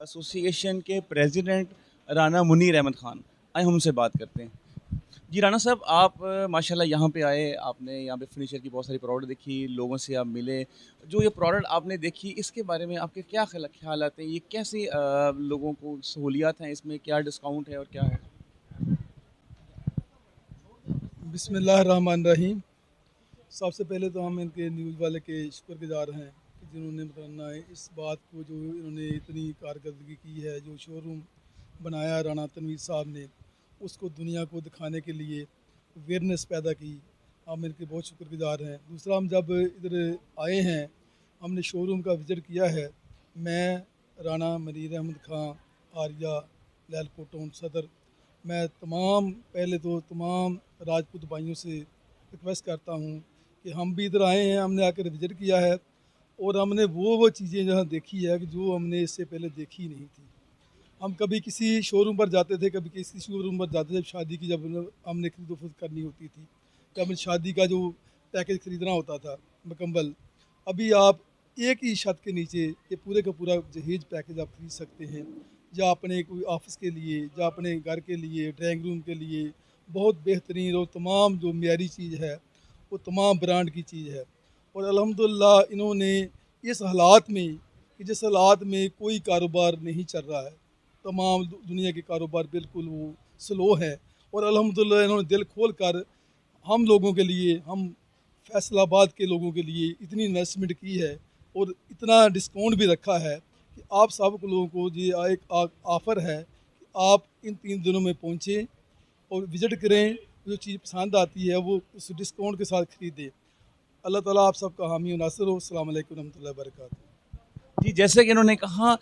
Association के president Rana Munir Ahmad Khan आए हम उनसे बात करते हैं। जी राना साहब, आप माशाल्लाह यहाँ पे आए, आपने यहाँ पे फर्नीचर की बहुत सारी प्रोडक्ट देखी, लोगों से आप मिले। जो ये प्रोडक्ट आपने देखी, इसके बारे में आपके क्या ख़्यालात हैं? ये कैसे लोगों को सहूलियात हैं इसमें, क्या डिस्काउंट है और क्या है? बिस्मिल्लाहिर्रहमानिर्रहीम। सबसे पहले तो हम इनके न्यूज़ वाले के शुक्रगुजार हैं कि जिन्होंने मतलब इस बात को जो इन्होंने इतनी कारकर्दगी की है, जो शोरूम बनाया राना तनवीर साहब ने, उसको दुनिया को दिखाने के लिए अवेयरनेस पैदा की। हम इनके बहुत शुक्रगुजार हैं। दूसरा, हम जब इधर आए हैं, हमने शोरूम का विज़िट किया है। मैं, राना मुनीर अहमद ख़ान, आर्या, लैलकोट टाउन सदर, मैं पहले तो तमाम राजपूत भाइयों से रिक्वेस्ट करता हूँ कि हम भी इधर आए हैं, हमने आकर विज़िट किया है और हमने वो चीज़ें जहाँ देखी है कि जो हमने इससे पहले देखी नहीं थी। हम कभी किसी शोरूम पर जाते थे, कभी किसी शोरूम पर जाते थे, शादी की जब हमने खरीदो-फरोख्त करनी होती थी, या हमें शादी का जो पैकेज खरीदना होता था मुकम्मल। अभी आप एक ही छत के नीचे ये पूरे का पूरा जहेज पैकेज आप खरीद सकते हैं। या अपने कोई ऑफ़िस के लिए, या अपने घर के लिए, ड्राइंग रूम के लिए बहुत बेहतरीन और तमाम जो मियारी चीज़ है, वो तमाम ब्रांड की चीज़ है। और अल्हम्दुलिल्लाह इन्होंने इस हालात में, कि जिस हालात में कोई कारोबार नहीं चल रहा है, तमाम दुनिया के कारोबार बिल्कुल वो स्लो है, और अल्हम्दुलिल्लाह इन्होंने दिल खोल कर हम लोगों के लिए, हम फैसलाबाद के लोगों के लिए इतनी इन्वेस्टमेंट की है और इतना डिस्काउंट भी रखा है कि आप सब लोगों को ये एक ऑफ़र है कि आप इन 3 दिनों में पहुँचें और विज़िट करें। जो चीज़ पसंद आती है वो उस डिस्काउंट के साथ खरीदें। अल्लाह ताला आप सबका हामी और नासिर हो। अस्सलाम वालेकुम रहमतुल्लाहि व बरकातहू। जी, जैसे कि इन्होंने कहा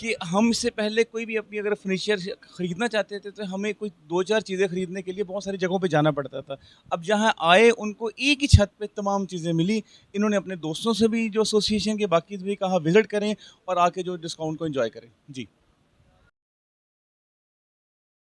कि हम इससे पहले कोई भी अपनी अगर फर्नीचर खरीदना चाहते थे, तो हमें कोई 2-4 चीज़ें खरीदने के लिए बहुत सारी जगहों पे जाना पड़ता था। अब जहाँ आए, उनको एक ही छत पे तमाम चीज़ें मिली। इन्होंने अपने दोस्तों से भी, जो एसोसिएशन के बाकी भी कहा, विज़िट करें और आके जो डिस्काउंट को एन्जॉय करें। जी।